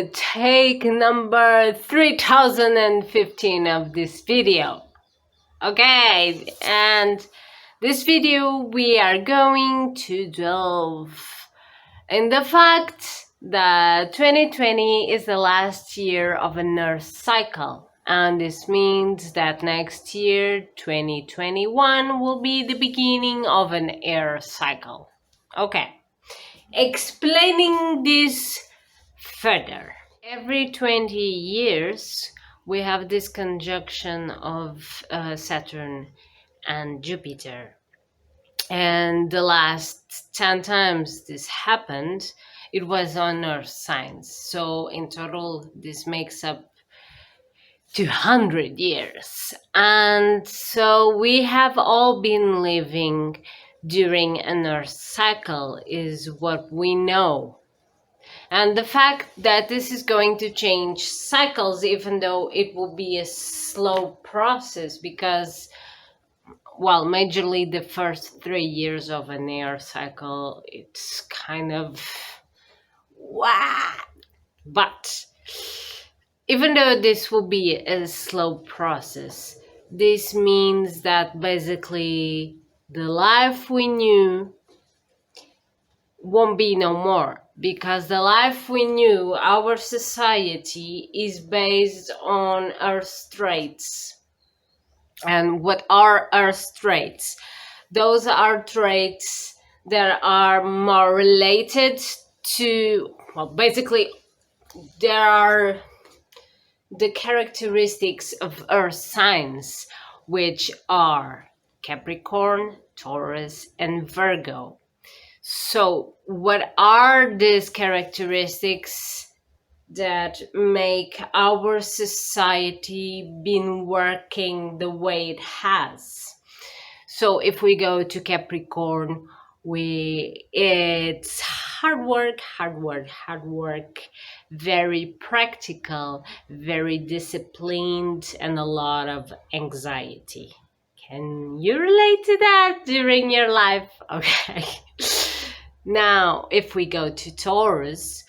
take number 3015 of this video. Okay, and this video we are going to delve in the fact that 2020 is the last year of an Earth cycle, and this means that next year 2021 will be the beginning of an air cycle. Okay, explaining this further. Every 20 years we have this conjunction of Saturn and Jupiter, and the last 10 times this happened, it was on Earth signs. So in total this makes up 200 years, and so we have all been living during an Earth cycle is what we know. And the fact that this is going to change cycles, even though it will be a slow process, because, well, majorly the first 3 years of an air cycle, it's kind of wow. But even though this will be a slow process, this means that basically the life we knew won't be no more, because the life we knew, our society is based on Earth traits. And what are Earth traits? Those are traits that are more related to, well, basically there are the characteristics of Earth signs, which are Capricorn, Taurus, and Virgo. So what are these characteristics that make our society been working the way it has? So if we go to Capricorn, it's hard work, very practical, very disciplined, and a lot of anxiety. Can you relate to that during your life? Okay. Now, if we go to Taurus,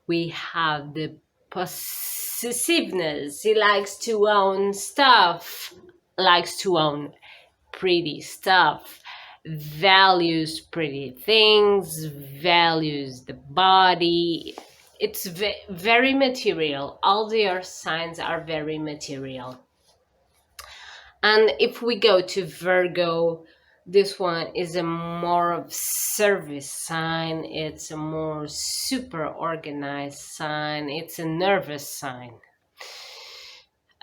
we have the possessiveness. He likes to own stuff, likes to own pretty stuff, values pretty things, values the body. It's very material. All the earth signs are very material. And if we go to Virgo, this one is a more of service sign. It's a more super organized sign. It's a nervous sign.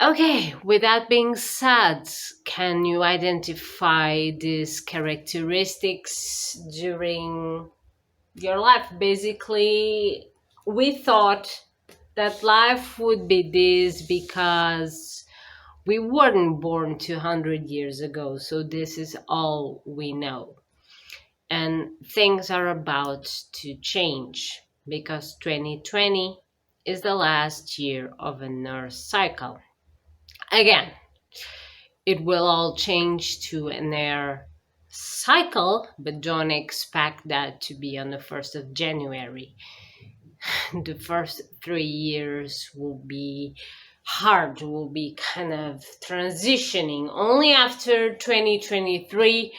Okay, with that being said, can you identify these characteristics during your life? Basically, we thought that life would be this because we weren't born 200 years ago, so this is all we know. And things are about to change because 2020 is the last year of an Earth cycle. Again, it will all change to an air cycle, but don't expect that to be on the 1st of January. The first 3 years will be hard, will be kind of transitioning. Only after 2023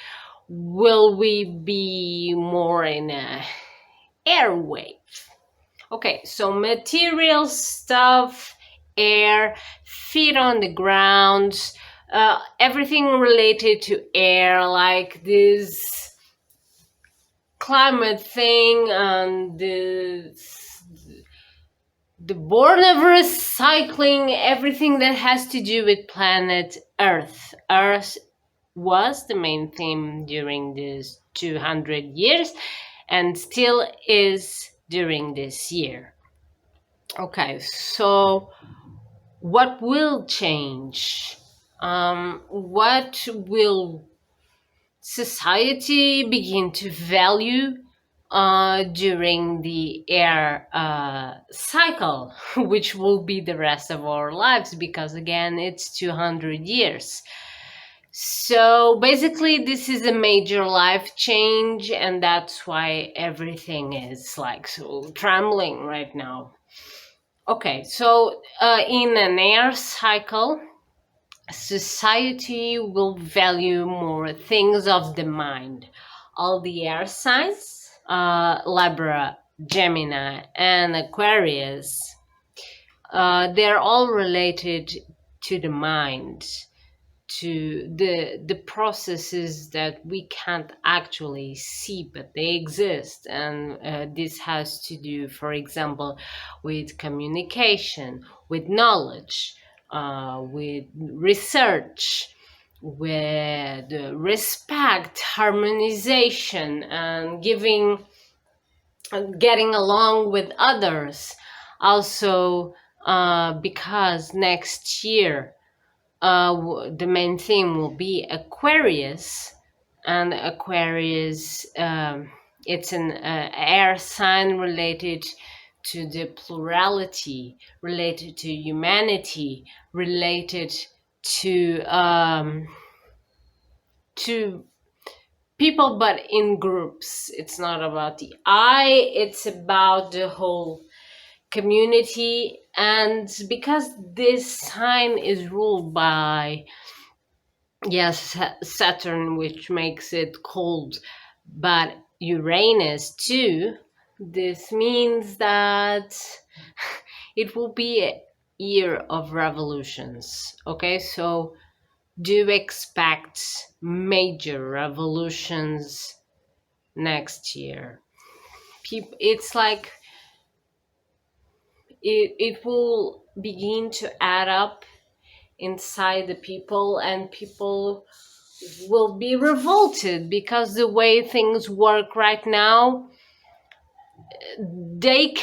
will we be more in a air wave. Okay, so material stuff, air, feet on the ground, everything related to air, like this climate thing and the born of recycling, everything that has to do with planet Earth. Earth was the main theme during these 200 years and still is during this year. Okay, so what will change? What will society begin to value during the air cycle, which will be the rest of our lives, because again it's 200 years. So basically this is a major life change, and that's why everything is like so trembling right now. Okay, so in an air cycle, society will value more things of the mind. All the air signs, Libra, Gemini, and Aquarius, they're all related to the mind, to the processes that we can't actually see, but they exist. And this has to do, for example, with communication, with knowledge, with research, with respect, harmonization, and getting along with others. Also, because next year the main theme will be Aquarius, and Aquarius, it's an air sign related to the plurality, related to humanity, related to people, but in groups. It's not about the I; it's about the whole community. And because this sign is ruled by, yes, Saturn, which makes it cold, but Uranus too, this means that it will be a year of revolutions. Okay, so do expect major revolutions next year. It's like it will begin to add up inside the people, and people will be revolted because the way things work right now, they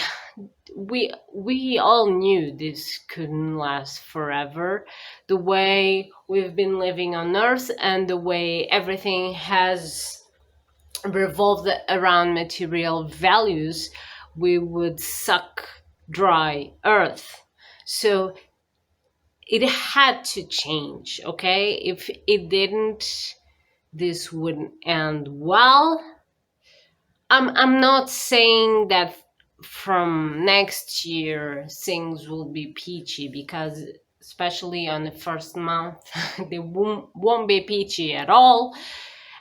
we all knew this couldn't last forever. The way we've been living on earth and the way everything has revolved around material values, we would suck dry earth. So it had to change. Okay, if it didn't, this wouldn't end well. I'm not saying that from next year things will be peachy, because especially on the first month they won't be peachy at all,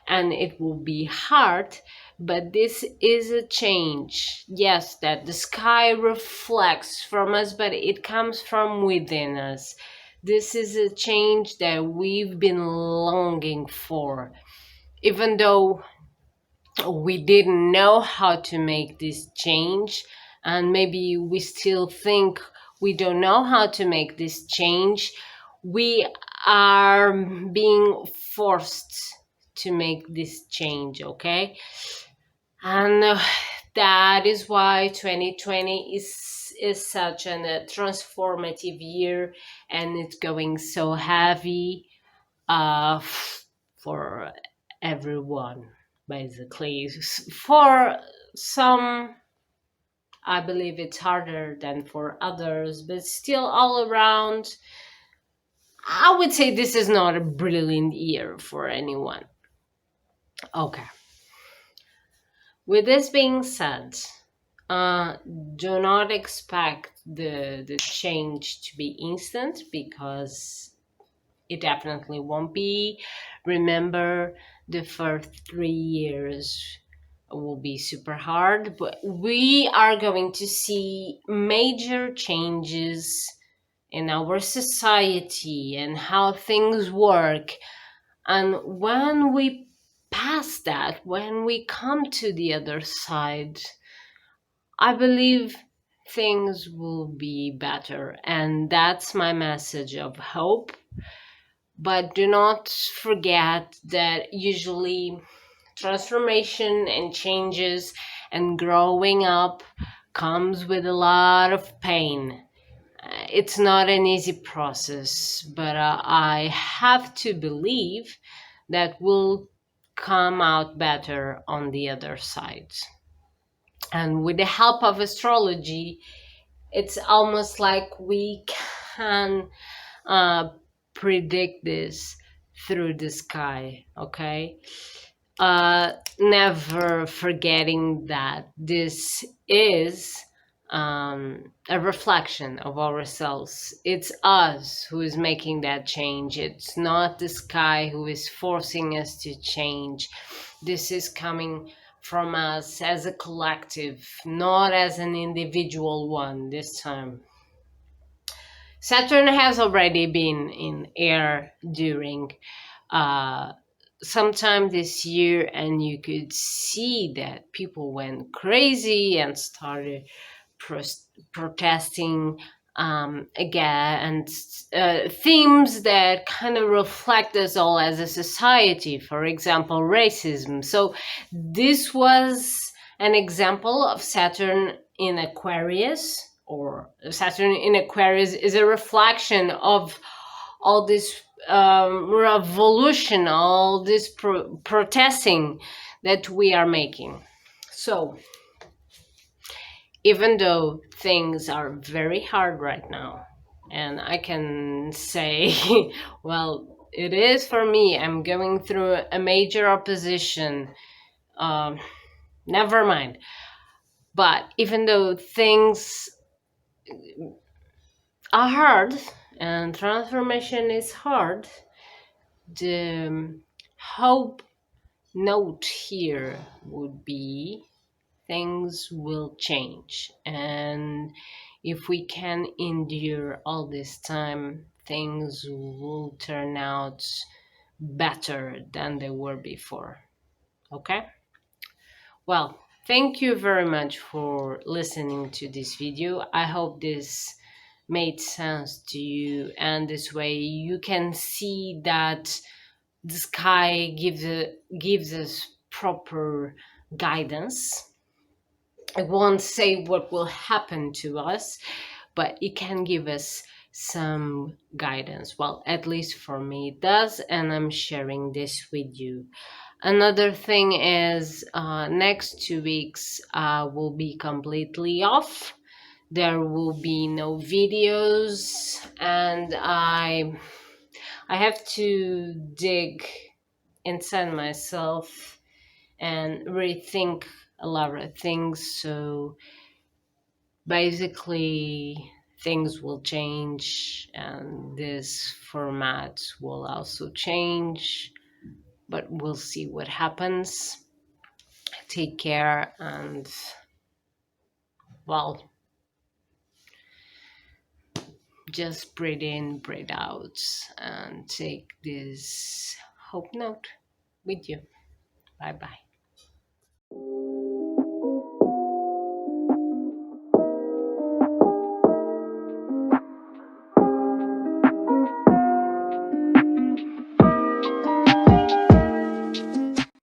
and it will be hard. But this is a change, yes, that the sky reflects from us, but it comes from within us. This is a change that we've been longing for, even though we didn't know how to make this change, and maybe we still think we don't know how to make this change. We are being forced to make this change. Okay, and that is why 2020 is such a transformative year, and it's going so heavy for everyone, basically. For some, I believe it's harder than for others, but still, all around, I would say this is not a brilliant year for anyone. Okay. With this being said, uh, do not expect the change to be instant, because it definitely won't be. Remember, the first 3 years will be super hard, but we are going to see major changes in our society and how things work. And when we pass that, when we come to the other side, I believe things will be better. And that's my message of hope. But do not forget that usually transformation and changes and growing up comes with a lot of pain. It's not an easy process, but I have to believe that we'll come out better on the other side. And with the help of astrology, it's almost like we can uh, predict this through the sky. Okay, never forgetting that this is a reflection of ourselves. It's us who is making that change. It's not the sky who is forcing us to change. This is coming from us as a collective, not as an individual one this time. Saturn has already been in air during uh, sometime this year, and you could see that people went crazy and started protesting against themes that kind of reflect us all as a society. For example, racism. So this was an example of Saturn in Aquarius, or Saturn in Aquarius is a reflection of all this revolution, all this protesting that we are making. So even though things are very hard right now, and I can say, well, it is for me, I'm going through a major opposition. Um, Never mind. But even though things are hard and transformation is hard, the hope note here would be things will change. And if we can endure all this time, things will turn out better than they were before. Okay? Well, thank you very much for listening to this video. I hope this made sense to you, and this way you can see that the sky gives us proper guidance. I won't say what will happen to us, but it can give us some guidance. Well, at least for me it does, and I'm sharing this with you. Another thing is next 2 weeks will be completely off. There will be no videos, and I have to dig inside myself and rethink a lot of things. So basically, things will change, and this format will also change, but we'll see what happens. Take care, and well, just breathe in, breathe out, and take this hope note with you. Bye bye.